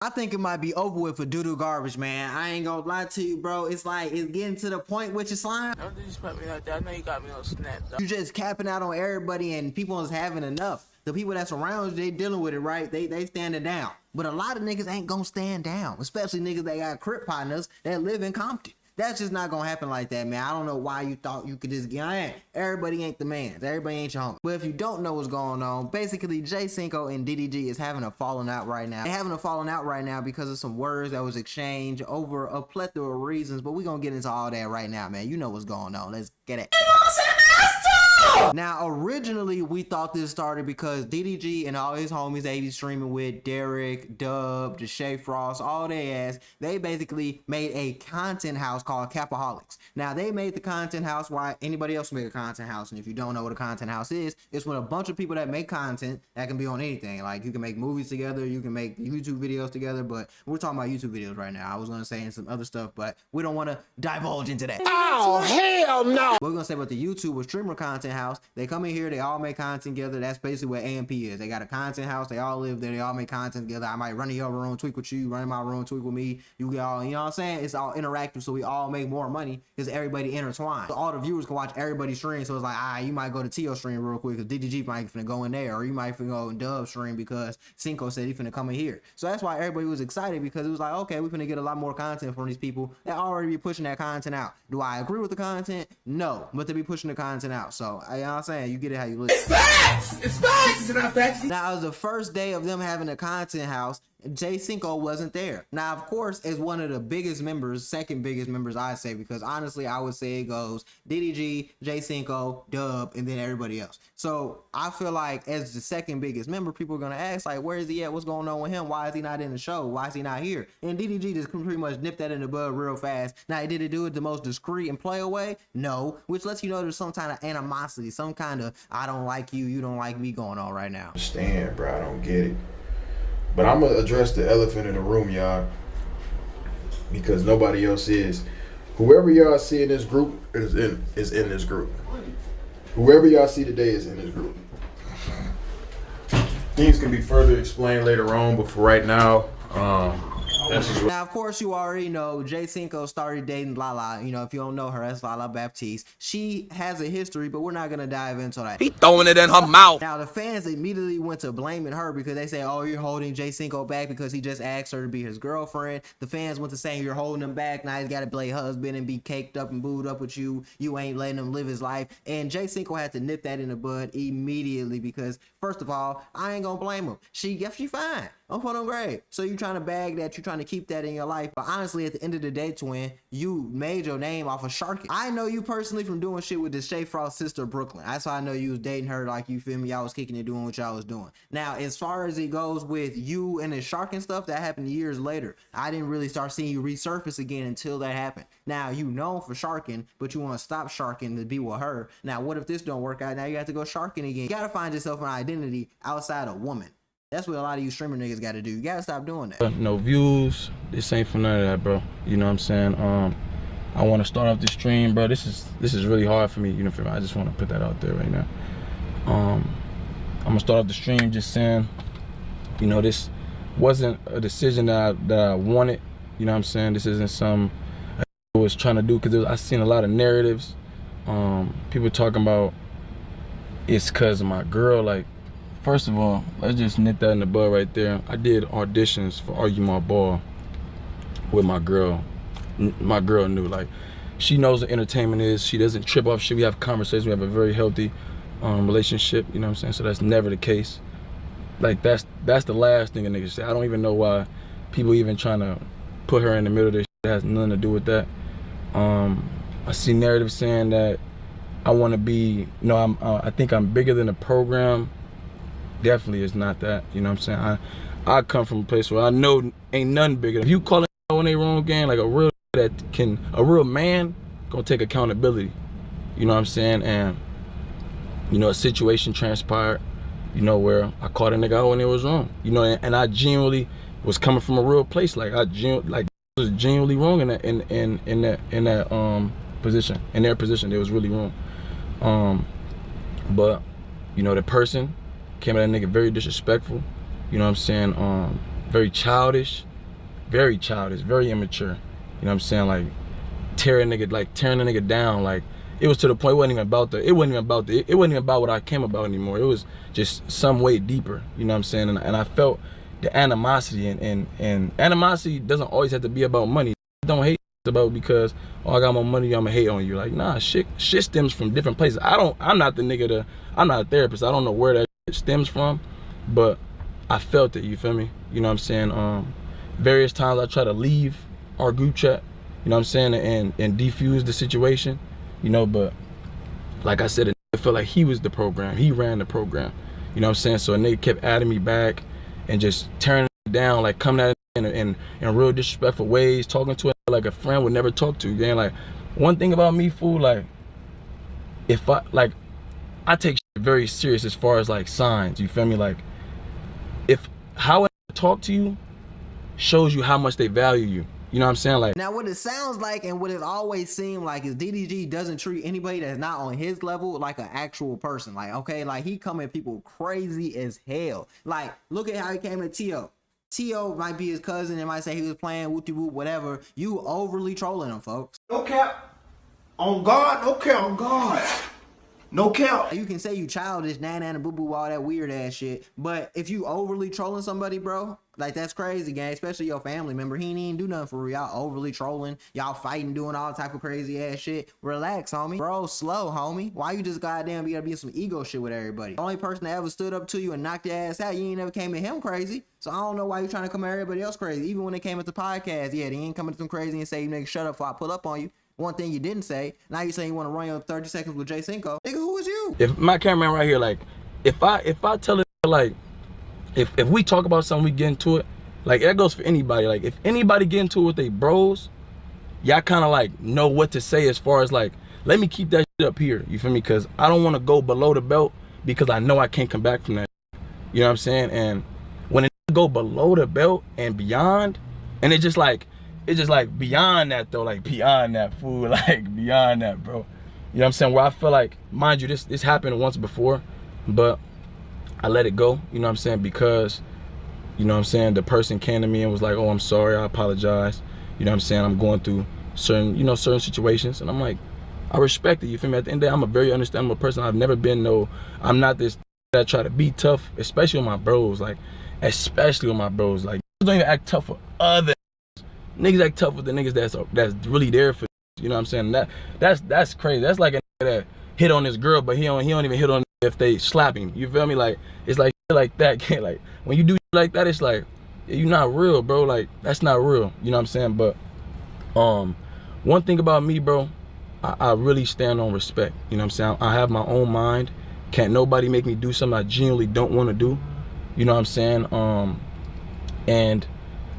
I think it might be over with for doo-doo garbage, man. I ain't gonna lie to you, bro. It's like, it's getting to the point with your slime. Don't disrespect me like that. I know you got me on snap, though. You just capping out on everybody and people is having enough. The people that's around you, they dealing with it, right? They standing down. But a lot of niggas ain't gonna stand down, especially niggas that got crip partners that live in Compton. That's just not gonna happen like that, man. I don't know why you thought you could just get in. Everybody ain't the man. Everybody ain't your homie. But if you don't know what's going on, basically Cinco and DDG is having a falling out right now. They're having a falling out right now because of some words that was exchanged over a plethora of reasons. But we're gonna get into all that right now, man. You know what's going on. Let's get it. Now, originally, we thought this started because DDG and all his homies they be streaming with, Derek, Dub, Deshae Frost, all they ass, they basically made a content house called Capaholics. Now, they made the content house while anybody else make a content house. And if you don't know what a content house is, it's when a bunch of people that make content that can be on anything. Like, you can make movies together, you can make YouTube videos together, but we're talking about YouTube videos right now. I was going to say some other stuff, but we don't want to divulge into that. Oh, hell no! What we're going to say about the YouTube or streamer content house, they come in here, they all make content together. That's basically what AMP is. They got a content house, they all live there, they all make content together. I might run in your room, tweak with you, run in my room, tweak with me. You all, you know what I'm saying? It's all interactive, so we all make more money because everybody intertwined. So all the viewers can watch everybody's stream. So it's like, you might go to Tio stream real quick because DDG might finna go in there, or you might finna go in Dub stream because Cinco said he finna come in here. So that's why everybody was excited, because it was like, okay, we finna get a lot more content from these people that already be pushing that content out. Do I agree with the content? No, but they be pushing the content out. So you know what I'm saying? You get it how you live. It's facts! It's facts! It's not facts. Now, it was the first day of them having a content house. Cinco wasn't there. Now, of course, as one of the biggest members, second biggest members, I say, because honestly, I would say it goes DDG, Cinco, Dub, and then everybody else. So I feel like as the second biggest member, people are gonna ask like, where is he at? What's going on with him? Why is he not in the show? Why is he not here? And DDG just pretty much nipped that in the bud real fast. Now, did it do it the most discreet and play away? No, which lets you know there's some kind of animosity, some kind of I don't like you, you don't like me going on right now. Understand, bro, I don't get it. But I'm gonna address the elephant in the room, y'all, because nobody else is. Whoever y'all see in this group is in this group. Whoever y'all see today is in this group. Things can be further explained later on, but for right now, now, of course, you already know Cinco started dating Lala. You know, if you don't know her, that's Lala Baptiste. She has a history, but we're not going to dive into that. He throwing it in her mouth. Now, the fans immediately went to blaming her because they say, oh, you're holding Cinco back because he just asked her to be his girlfriend. The fans went to saying you're holding him back. Now he's got to play husband and be caked up and booed up with you. You ain't letting him live his life. And Cinco had to nip that in the bud immediately because, first of all, I ain't going to blame him. She fine. I'm for them great. So you trying to bag that, you trying to keep that in your life. But honestly, at the end of the day, twin, you made your name off of sharking. I know you personally from doing shit with Deshae Frost's sister, Brooklyn. That's why I know you was dating her, like, you feel me? Y'all was kicking and doing what y'all was doing. Now, as far as it goes with you and the sharking stuff, that happened years later. I didn't really start seeing you resurface again until that happened. Now, you known for sharking, but you want to stop sharking to be with her. Now, what if this don't work out? Now you have to go sharking again. You got to find yourself an identity outside a woman. That's what a lot of you streamer niggas got to do. You got to stop doing that. No views. This ain't for none of that, bro. You know what I'm saying? I want to start off the stream, bro. This is really hard for me. You know, I just want to put that out there right now. I'm gonna start off the stream just saying, you know, this wasn't a decision that I wanted. You know what I'm saying? This isn't some I was trying to do, because I seen a lot of narratives. People talking about it's because of my girl. Like, first of all, let's just nip that in the bud right there. I did auditions for Argue My Ball with my girl. My girl knew, like, she knows what entertainment is. She doesn't trip off shit. We have conversations. We have a very healthy relationship. You know what I'm saying? So that's never the case. Like, that's the last thing a nigga say. I don't even know why people even trying to put her in the middle of this shit. It has nothing to do with that. I see narratives saying that I want to be, I think I'm bigger than the program. Definitely is not that. You know what I'm saying? I come from a place where I know ain't nothing bigger. If you call it on their wrong game, like a real man gonna take accountability. You know what I'm saying? And you know, a situation transpired, you know, where I caught a nigga out when it was wrong. You know, and I genuinely was coming from a real place. Like, I was genuinely wrong in that position. In their position, they was really wrong. But you know, the person came at that nigga very disrespectful. You know what I'm saying? Very childish. very childish, very immature. You know what I'm saying? Like tearing a nigga down. Like it was to the point it wasn't even about what I came about anymore. It was just some way deeper. You know what I'm saying? And I felt the animosity, and animosity doesn't always have to be about money. Don't hate about because I got more money, I'ma hate on you. Like nah, shit stems from different places. I'm not a therapist. I don't know where that shit stems from, but I felt it, you feel me? You know what I'm saying? Various times I try to leave our group chat, you know what I'm saying, and defuse the situation, you know, but like I said, I felt like he was the program. He ran the program. You know what I'm saying? So a nigga kept adding me back and just turning it down, like coming at it in real disrespectful ways, talking to it like a friend would never talk to. Again, like one thing about me, fool, like I take shit very serious as far as like signs, you feel me? Like if how I talk to you shows you how much they value you. You know what I'm saying? Like now what it sounds like and what it always seemed like is DDG doesn't treat anybody that's not on his level like an actual person. Like, okay, like he come at people crazy as hell. Like, look at how he came at T.O. T.O. might be his cousin and might say he was playing whoop-de-whoop, whatever. You overly trolling him, folks. No cap. On God, no cap on God. No cap. You can say you childish, and boo-boo, all that weird ass shit, but if you overly trolling somebody, bro, like that's crazy, gang, especially your family member. He ain't even do nothing for real. Y'all overly trolling, y'all fighting, doing all type of crazy ass shit. Relax, homie. Bro, slow, homie. Why you just goddamn be some ego shit with everybody? The only person that ever stood up to you and knocked your ass out, you ain't never came at him crazy. So I don't know why you trying to come at everybody else crazy. Even when they came at the podcast, yeah, they ain't coming to them crazy and say, you nigga, shut up before I pull up on you. One thing you didn't say, now you saying you want to run your 30 seconds with Cinco. Nigga, who is you? if my cameraman right here, like if I tell it, like if we talk about something, we get into it, like that goes for anybody. Like if anybody get into it with they bros, y'all kind of like know what to say as far as like, let me keep that shit up here, you feel me? Because I don't want to go below the belt because I know I can't come back from that. You know what I'm saying? And when it go below the belt and beyond, and it's just like beyond that though, like beyond that, fool, like beyond that, bro. You know what I'm saying? Where I feel like, mind you, this happened once before, but I let it go, you know what I'm saying? Because, you know what I'm saying, the person came to me and was like, oh, I'm sorry, I apologize. You know what I'm saying? I'm going through certain situations. And I'm like, I respect it, you feel me? At the end of the day, I'm a very understandable person. I've never been I'm not this that try to be tough, especially with my bros, like, especially with my bros. Like, don't even act tough for other niggas, act tough with the niggas that's really there for, you know what I'm saying? That's crazy. That's like a nigga that hit on this girl, but he don't even hit on if they slap him. You feel me? Like it's like shit like that. Like when you do shit like that, it's like, yeah, you not real, bro. Like that's not real. You know what I'm saying? But one thing about me, bro, I really stand on respect. You know what I'm saying? I have my own mind. Can't nobody make me do something I genuinely don't want to do. You know what I'm saying? And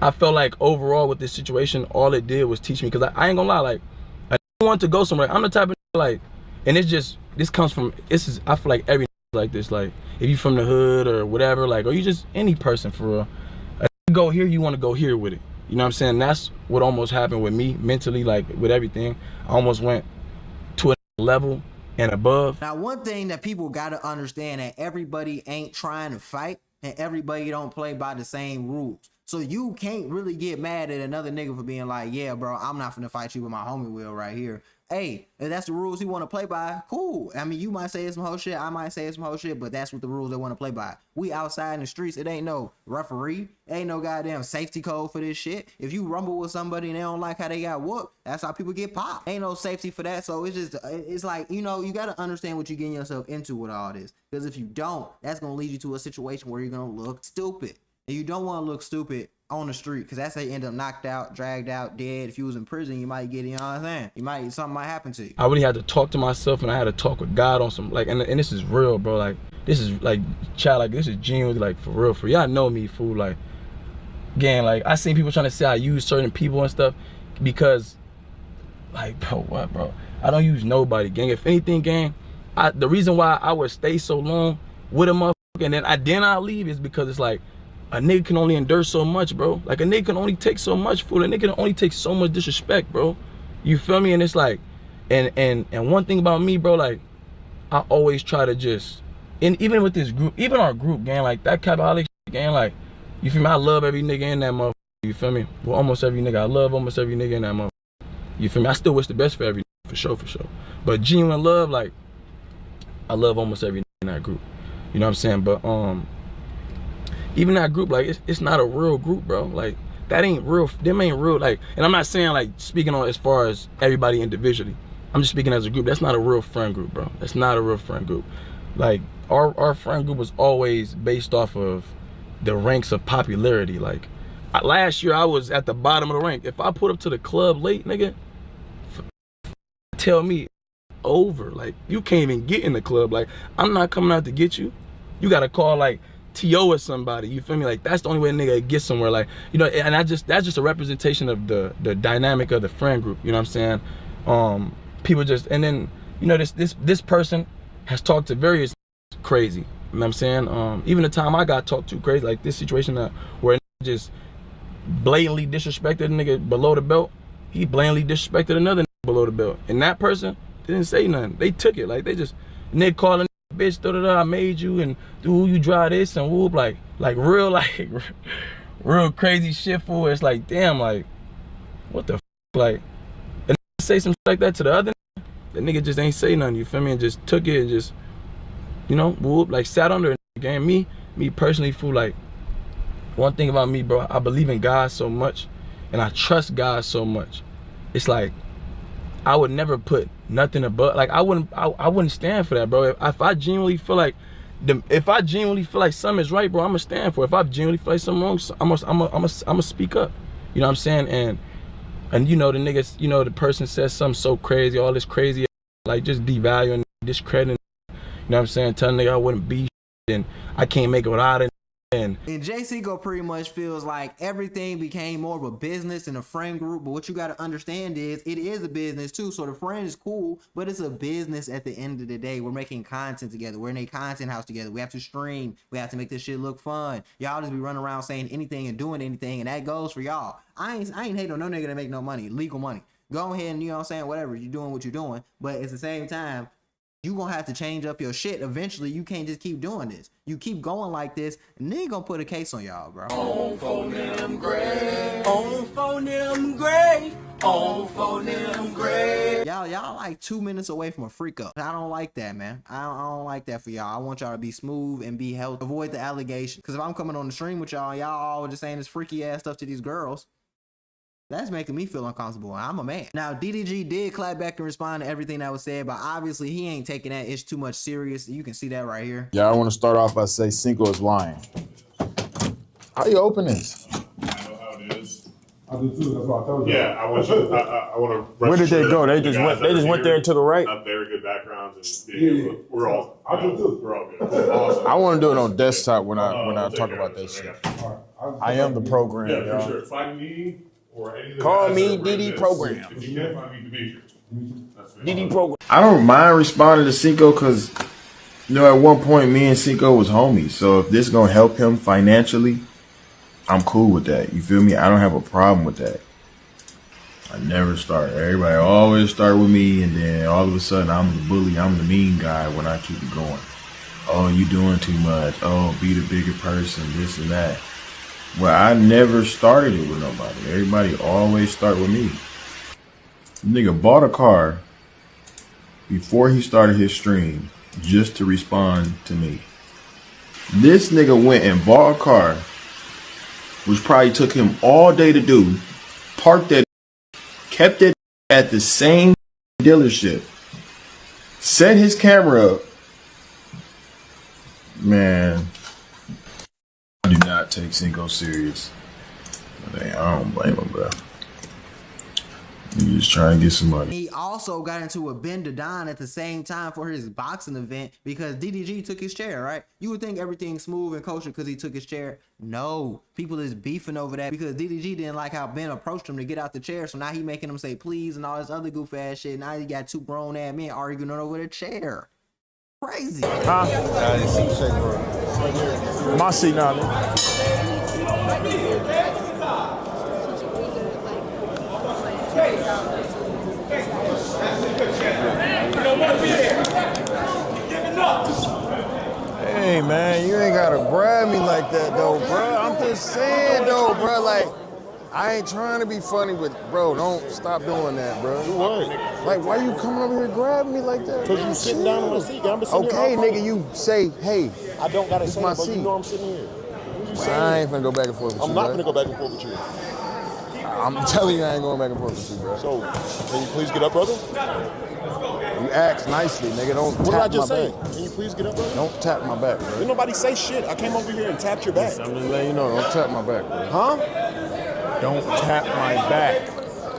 I felt like overall with this situation, all it did was teach me, because I ain't gonna lie, like I want to go somewhere. I'm the type of like, and it's just, I feel like every like this, like if you from the hood or whatever, like, or you just any person for real, you go here, you want to go here with it. You know what I'm saying? That's what almost happened with me mentally, like with everything. I almost went to a level and above. Now, one thing that people got to understand, that everybody ain't trying to fight and everybody don't play by the same rules. So you can't really get mad at another nigga for being like, yeah, bro, I'm not finna fight you with my homie Will right here. Hey, if that's the rules he want to play by, cool. I mean, you might say it's some whole shit, I might say it's some whole shit, but that's what the rules they want to play by. We outside in the streets, it ain't no referee, ain't no goddamn safety code for this shit. If you rumble with somebody and they don't like how they got whooped, that's how people get popped. Ain't no safety for that. So it's like, you know, you got to understand what you're getting yourself into with all this. Because if you don't, that's going to lead you to a situation where you're going to look stupid. And you don't want to look stupid on the street, because that's how you end up knocked out, dragged out, dead. If you was in prison, you might get, you know what I'm saying? Something might happen to you. I really had to talk to myself, and I had to talk with God on some, like, and this is real, bro. Like, this is like, child, like, this is genuinely, like, for real. For y'all know me, fool. Like, again, like, I seen people trying to say I use certain people and stuff because, like, bro, what, bro? I don't use nobody, gang. If anything, gang, the reason why I would stay so long with a motherfucker and then I leave is because it's like, a nigga can only endure so much, bro. Like, a nigga can only take so much, fool. A nigga can only take so much disrespect, bro. You feel me? And it's like, and one thing about me, bro, like, I always try to just, and even with this group, even our group, gang, like, that Capaholic gang, like, you feel me? I love every nigga in that motherfucker. you feel me? Well, almost every nigga, I love almost every nigga in that motherfucker. You feel me? I still wish the best for every nigga, for sure. But genuine love, like, I love almost every nigga in that group. You know what I'm saying? But even that group, like, it's not a real group, bro. Like, that ain't real. Them ain't real. Like, and I'm not saying like speaking on as far as everybody individually. I'm just speaking as a group. That's not a real friend group, bro. That's not a real friend group. Like, our friend group was always based off of the ranks of popularity. Like, last year I was at the bottom of the rank. If I put up to the club late, nigga, tell me over. Like, you can't even get in the club. Like, I'm not coming out to get you. You gotta call like T.O. or somebody, you feel me? Like, that's the only way a nigga gets somewhere. Like, you know, and that's just a representation of the dynamic of the friend group, you know what I'm saying? People just, and then, you know, this person has talked to various crazy, you know what I'm saying? Even the time I got talked to crazy, like this situation where a nigga just blatantly disrespected a nigga below the belt, he blatantly disrespected another nigga below the belt, and that person didn't say nothing. They took it, like, they just, nigga calling bitch, I made you, and who you drive this, and whoop, like real, like real crazy shit, fool. It's like, damn, like, what the f, like, and say some shit like that to the other nigga, the nigga just ain't say nothing, you feel me, and just took it and just, you know, whoop, like, sat under it. Again, me personally, fool, like, one thing about me, bro, I believe in God so much, and I trust God so much. It's like, I would never put nothing above, like, I wouldn't stand for that, bro. If I genuinely feel like something is right, bro, I'm gonna stand for it. If I genuinely feel like something wrong, I'm gonna speak up. You know what I'm saying? And you know, the niggas, you know, the person says something so crazy, all this crazy, like, just devaluing, discrediting, you know what I'm saying? Telling nigga I wouldn't be, and I can't make it without it. And Cinco pretty much feels like everything became more of a business and a friend group. But what you got to understand is it is a business too. So the friend is cool, but it's a business at the end of the day. We're making content together. We're in a content house together. We have to stream. We have to make this shit look fun. Y'all just be running around saying anything and doing anything, and that goes for y'all. I ain't hating on no nigga that make no money, legal money. Go ahead and, you know what I'm saying, whatever, you're doing what you're doing. But at the same time, you gonna have to change up your shit. Eventually, you can't just keep doing this. You keep going like this, and then gonna put a case on y'all, bro. On for them gray. On for them gray. On for them gray. Y'all like 2 minutes away from a freak up. I don't like that, man. I don't like that for y'all. I want y'all to be smooth and be healthy. Avoid the allegation. Because if I'm coming on the stream with y'all, y'all all just saying this freaky ass stuff to these girls, that's making me feel uncomfortable. I'm a man. Now, DDG did clap back and respond to everything that was said, but obviously he ain't taking that ish too much serious. You can see that right here. Yeah, I want to start off by saying Cinco is lying. How you open this? I know how it is. I do too. That's what I told you. Yeah, I want you. I want to. Where did they go? They just went there and to the right. Have very good backgrounds, and we're all. I do too. We're all good. Awesome. I want to do it on desktop when I talk about that shit. I am the program, Yeah, y'all. for sure. Find me or any of the Call guys me that are DD this. Program. If you can't find me, Demetrius. That's me. DD program. I don't mind responding to Cinco because, you know, at one point me and Cinco was homies. So if this gonna help him financially, I'm cool with that. You feel me? I don't have a problem with that. I never start. Everybody always start with me, and then all of a sudden I'm the bully, I'm the mean guy when I keep it going. Oh, you doing too much. Oh, be the bigger person, this and that. Well, I never started it with nobody. Everybody always start with me. Nigga bought a car before he started his stream just to respond to me. This nigga went and bought a car, which probably took him all day to do, parked that, kept it at the same dealership, set his camera up. Man, I do not take Cinco serious. I don't blame him, bro. He just trying to get some money. He also got into a Ben Don at the same time for his boxing event because DDG took his chair, right? You would think everything's smooth and kosher because he took his chair. No, people is beefing over that because DDG didn't like how Ben approached him to get out the chair. So now he making him say please and all this other goof ass shit. Now you got two grown ass men arguing over the chair. Crazy. Huh? My seat now, man. Hey man, you ain't gotta grab me like that though, bro. I'm just saying though, bro. Like, I ain't trying to be funny, but bro, don't stop doing that, bro. What? Like, why you coming over here grabbing me like that? Because you sitting down on my seat. I'm sitting Okay, here, nigga, you say, hey. I don't gotta it's say my it, but seat. you know I'm sitting here. I ain't finna go back and forth with you. I'm not finna go back and forth with you. I'm telling you, I ain't going back and forth with you, bro. So, can you please get up, brother? You ask nicely, nigga. Don't What did I tap just my say? back. Can you please get up, brother? Don't tap my back, bro. Didn't nobody say shit. I came over here and tapped your back. I'm just letting you know, don't tap my back, bro. Huh? Don't tap my back.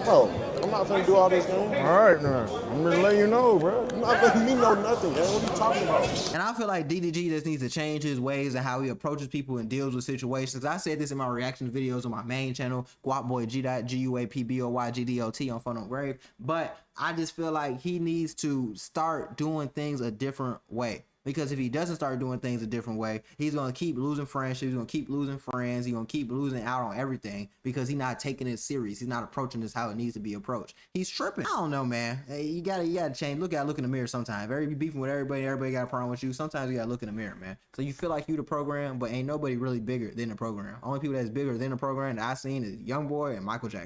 Bro, I'm not finna do all this, man. All right, man. I'm just letting you know, bro. You're not letting me know nothing, man. What are you talking about? And I feel like DDG just needs to change his ways and how he approaches people and deals with situations. I said this in my reaction videos on my main channel, Guapboy G.GUAPBOYGDOT on Phone on Grave. But I just feel like he needs to start doing things a different way. Because if he doesn't start doing things a different way, he's going to keep losing friendships. He's going to keep losing friends. He's going to keep losing out on everything because he's not taking it serious. He's not approaching this how it needs to be approached. He's tripping. I don't know, man. Hey, you gotta change. Look in the mirror sometimes. You beefing with everybody. Everybody got a problem with you. Sometimes you gotta look in the mirror, man. So you feel like you the program, but ain't nobody really bigger than the program. Only people that's bigger than the program that I seen is YoungBoy and Michael Jackson.